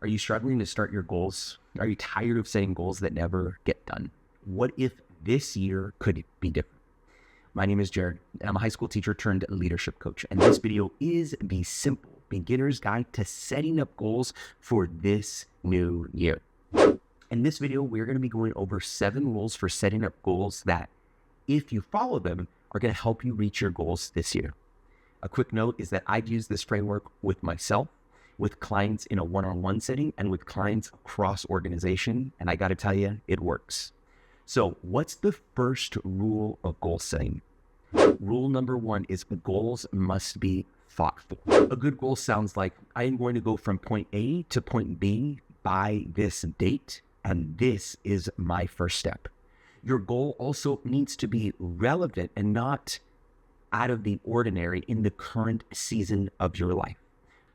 Are you struggling to start your goals? Are you tired of setting goals that never get done? What if this year could be different? My name is Jared, and I'm a high school teacher turned leadership coach, and this video is the simple beginner's guide to setting up goals for this new year. In this video, we're going to be going over 7 rules for setting up goals that, if you follow them, are going to help you reach your goals this year. A quick note is that I've used this framework with myself, with clients in a one-on-one setting, and with clients across organization, and I got to tell you, it works. So what's the first rule of goal setting? Rule number 1 is goals must be thoughtful. A good goal sounds like, I am going to go from point A to point B by this date, and this is my first step. Your goal also needs to be relevant and not out of the ordinary in the current season of your life.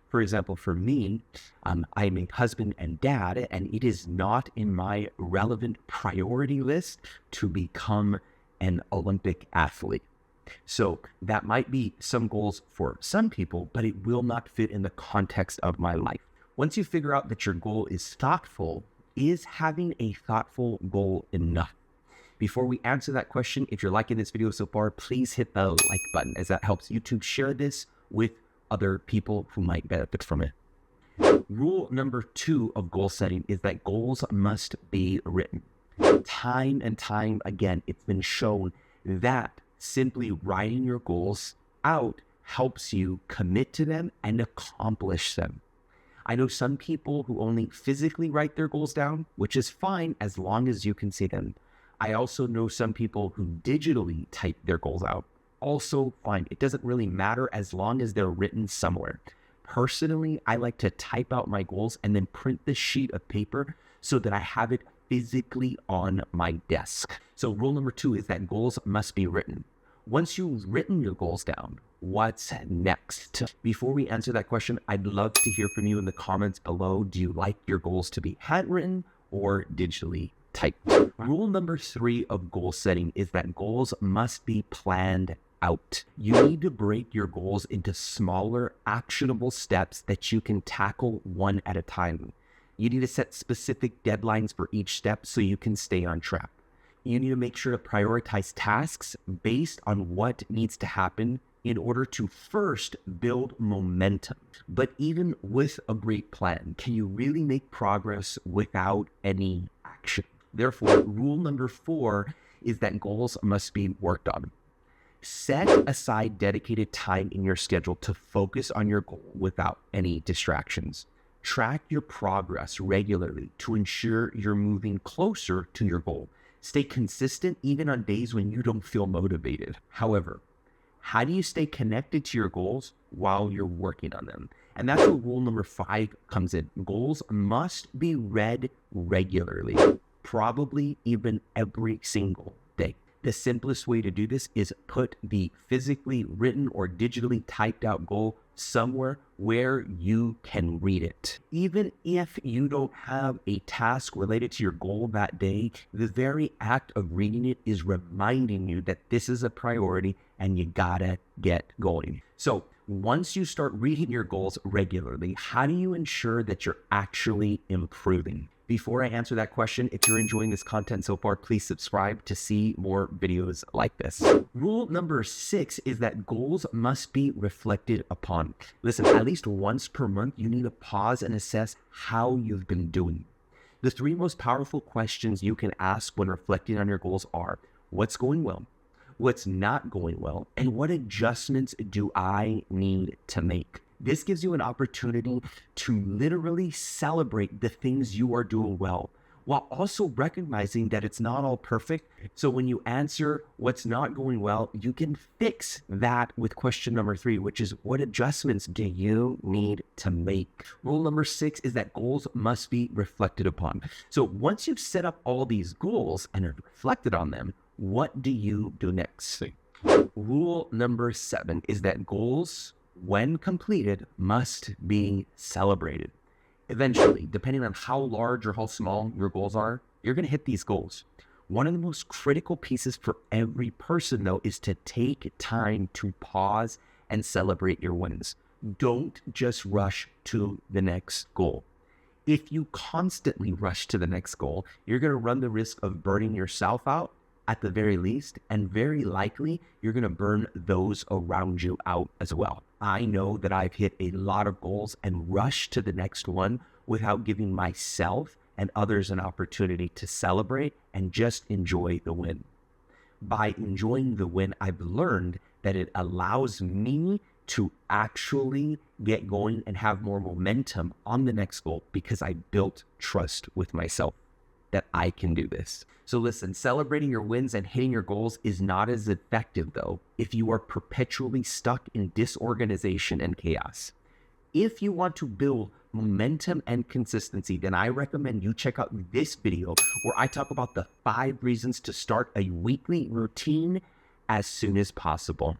For example, for me, I'm a husband and dad, and it is not in my relevant priority list to become an Olympic athlete. So that might be some goals for some people, but it will not fit in the context of my life. Once you figure out that your goal is thoughtful, is having a thoughtful goal enough? Before we answer that question, if you're liking this video so far, please hit the like button, as that helps YouTube share this with other people who might benefit from it. Rule number 2 of goal setting is that goals must be written. Time and time again, it's been shown that simply writing your goals out helps you commit to them and accomplish them. I know some people who only physically write their goals down, which is fine as long as you can see them. I also know some people who digitally type their goals out. Also fine. It doesn't really matter as long as they're written somewhere. Personally, I like to type out my goals and then print the sheet of paper so that I have it physically on my desk. So rule number 2 is that goals must be written. Once you've written your goals down, what's next? Before we answer that question, I'd love to hear from you in the comments below. Do you like your goals to be handwritten or digitally typed? Rule number 3 of goal setting is that goals must be planned out. You need to break your goals into smaller, actionable steps that you can tackle one at a time. You need to set specific deadlines for each step so you can stay on track. You need to make sure to prioritize tasks based on what needs to happen in order to first build momentum. But even with a great plan, can you really make progress without any action? Therefore, rule number 4 is that goals must be worked on. Set aside dedicated time in your schedule to focus on your goal without any distractions. Track your progress regularly to ensure you're moving closer to your goal. Stay consistent even on days when you don't feel motivated. However, how do you stay connected to your goals while you're working on them? And that's where rule number 5 comes in. Goals must be read regularly, probably even every single day. The simplest way to do this is put the physically written or digitally typed out goal somewhere where you can read it. Even if you don't have a task related to your goal that day, the very act of reading it is reminding you that this is a priority and you gotta get going. So once you start reading your goals regularly, how do you ensure that you're actually improving? Before I answer that question, if you're enjoying this content so far, please subscribe to see more videos like this. Rule number 6 is that goals must be reflected upon. Listen, at least once per month, you need to pause and assess how you've been doing. The 3 most powerful questions you can ask when reflecting on your goals are, what's going well? What's not going well? And what adjustments do I need to make? This gives you an opportunity to literally celebrate the things you are doing well, while also recognizing that it's not all perfect. So when you answer what's not going well, you can fix that with question number 3, which is, what adjustments do you need to make? Rule number 6 is that goals must be reflected upon. So once you've set up all these goals and have reflected on them, what do you do next? Rule number 7 is that goals, when completed, must be celebrated. Eventually, depending on how large or how small your goals are, you're going to hit these goals. One of the most critical pieces for every person, though, is to take time to pause and celebrate your wins. Don't just rush to the next goal. If you constantly rush to the next goal, you're going to run the risk of burning yourself out at the very least, and very likely you're going to burn those around you out as well. I know that I've hit a lot of goals and rushed to the next one without giving myself and others an opportunity to celebrate and just enjoy the win. By enjoying the win, I've learned that it allows me to actually get going and have more momentum on the next goal because I built trust with myself that I can do this. So listen, celebrating your wins and hitting your goals is not as effective though if you are perpetually stuck in disorganization and chaos. If you want to build momentum and consistency, then I recommend you check out this video where I talk about the 5 reasons to start a weekly routine as soon as possible.